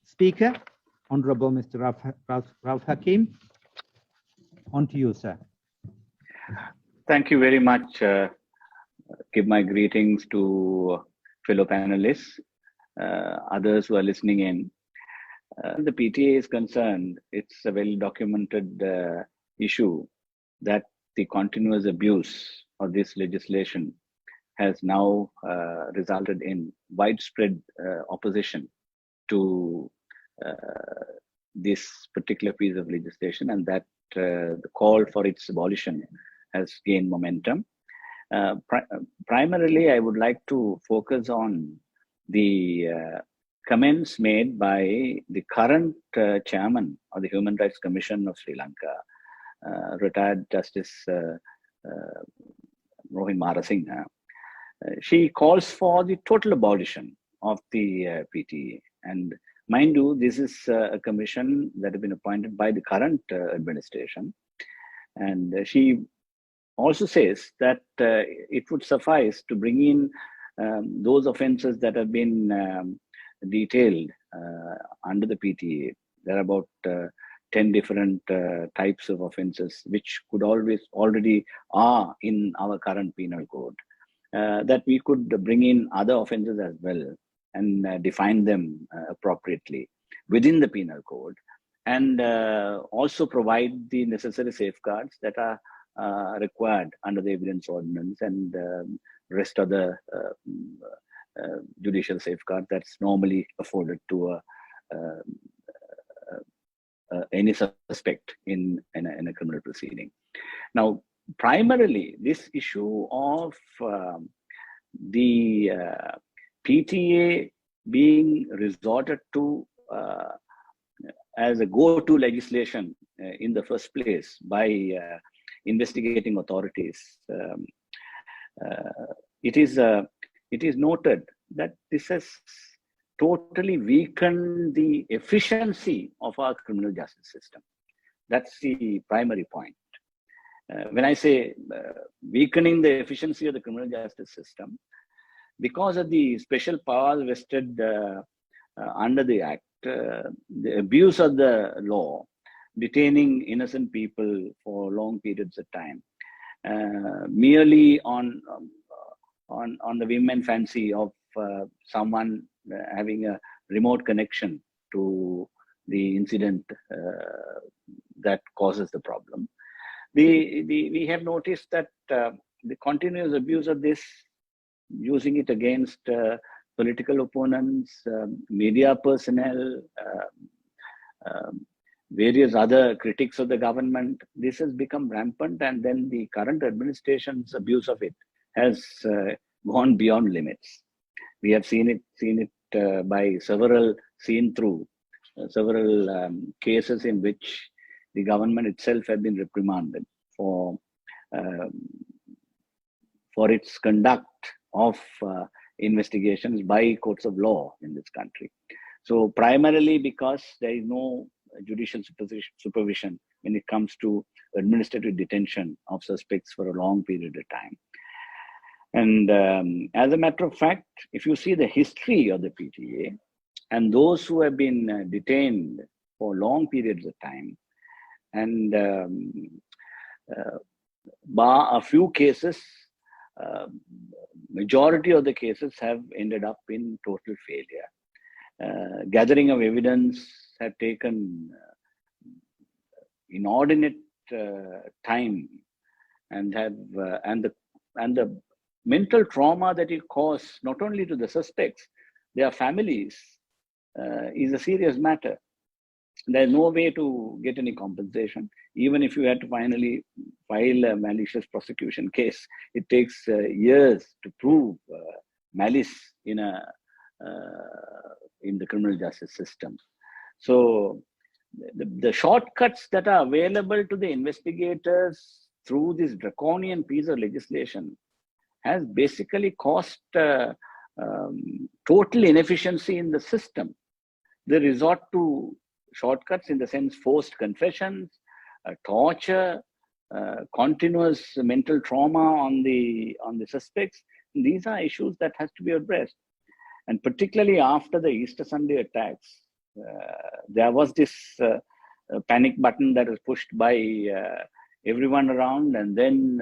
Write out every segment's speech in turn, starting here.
speaker, Honorable Mr. Rauf Hakeem. On to you, sir. Thank you very much. Give my greetings to fellow panelists, others who are listening in. The PTA is concerned, it's a well-documented issue that the continuous abuse of this legislation has now resulted in widespread opposition to this particular piece of legislation, and that the call for its abolition has gained momentum. Primarily, I would like to focus on the comments made by the current chairman of the Human Rights Commission of Sri Lanka, retired Justice Rohin Marasinghe. She calls for the total abolition of the PTA. And mind you, this is a commission that has been appointed by the current administration. And she also says that it would suffice to bring in those offenses that have been detailed under the PTA. There are about 10 different types of offenses which could already are in our current penal code. That we could bring in other offenses as well and define them appropriately within the penal code, and also provide the necessary safeguards that are required under the evidence ordinance and rest of the judicial safeguard that's normally afforded to any suspect in a criminal proceeding. Now, primarily, this issue of the PTA being resorted to as a go-to legislation in the first place by investigating authorities, it is noted that this has totally weakened the efficiency of our criminal justice system. That's the primary point. When I say weakening the efficiency of the criminal justice system, because of the special powers vested under the Act, the abuse of the law, detaining innocent people for long periods of time, merely on the whim and fancy of someone having a remote connection to the incident that causes the problem. We have noticed that the continuous abuse of this, using it against political opponents, media personnel, various other critics of the government, this has become rampant, and then the current administration's abuse of it has gone beyond limits. We have seen it by several cases in which the government itself has been reprimanded for its conduct of investigations by courts of law in this country. So primarily because there is no judicial supervision when it comes to administrative detention of suspects for a long period of time. And as a matter of fact, if you see the history of the PTA and those who have been detained for long periods of time, and bar a few cases, majority of the cases have ended up in total failure. Gathering of evidence have taken inordinate time, and the mental trauma that it caused not only to the suspects, their families, is a serious matter. There's no way to get any compensation. Even if you had to finally file a malicious prosecution case, it takes years to prove malice in the criminal justice system. So the shortcuts that are available to the investigators through this draconian piece of legislation has basically caused total inefficiency in the system. They resort to shortcuts in the sense forced confessions, torture, continuous mental trauma on the suspects. These are issues that has to be addressed. And particularly after the Easter Sunday attacks, there was this panic button that was pushed by everyone around, and then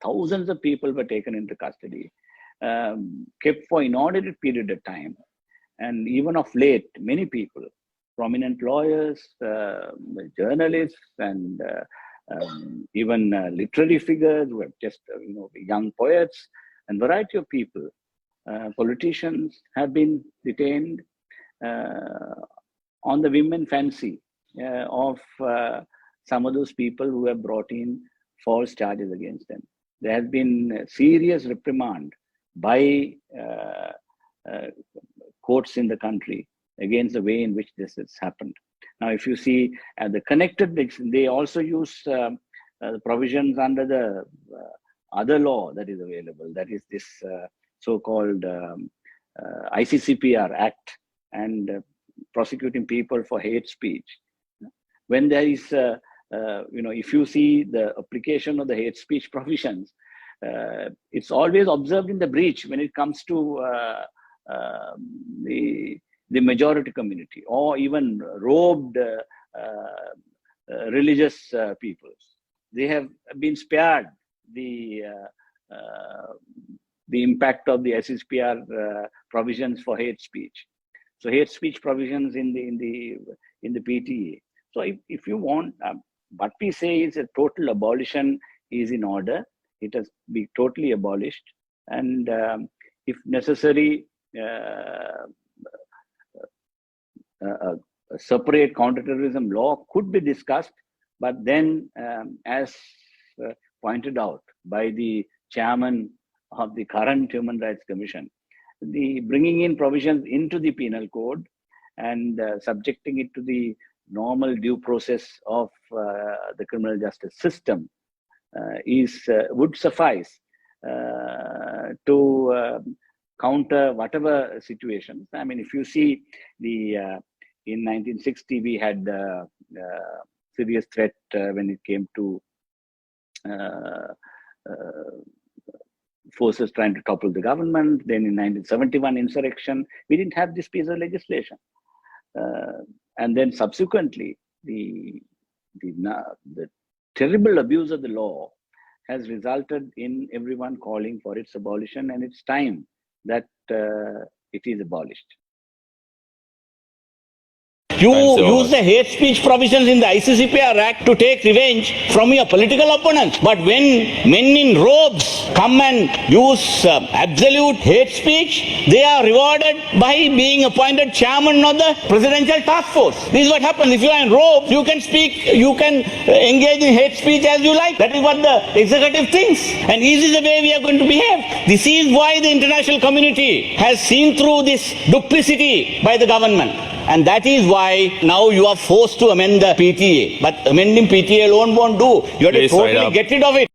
thousands of people were taken into custody, kept for inordinate period of time. And even of late, many people, prominent lawyers, journalists, and even literary figures who have just, young poets, and variety of people, politicians have been detained on the whim and fancy of some of those people who have brought in false charges against them. There has been serious reprimand by courts in the country against the way in which this has happened. Now, if you see the connected, they also use the provisions under the other law that is available, that is this so-called ICCPR Act, and prosecuting people for hate speech. When there is, if you see the application of the hate speech provisions, it's always observed in the breach when it comes to the majority community, or even robed religious peoples. They have been spared the impact of the ICCPR provisions for hate speech. So hate speech provisions in the PTA. So if you want, what we say is a total abolition is in order. It has been totally abolished, and if necessary, a separate counterterrorism law could be discussed. But then, as pointed out by the chairman of the current Human Rights Commission, the bringing in provisions into the penal code and subjecting it to the normal due process of the criminal justice system would suffice to counter whatever situations. I mean, if you see in 1960, we had serious threat when it came to forces trying to topple the government. Then in 1971 insurrection, we didn't have this piece of legislation. And then subsequently, the terrible abuse of the law has resulted in everyone calling for its abolition, and it's time that it is abolished. You use the hate speech provisions in the ICCPR Act to take revenge from your political opponents. But when men in robes come and use absolute hate speech, they are rewarded by being appointed chairman of the presidential task force. This is what happens. If you are in robes, you can speak, you can engage in hate speech as you like. That is what the executive thinks. And this is the way we are going to behave. This is why the international community has seen through this duplicity by the government. And that is why now you are forced to amend the PTA. But amending PTA alone won't do. You have to totally get rid of it.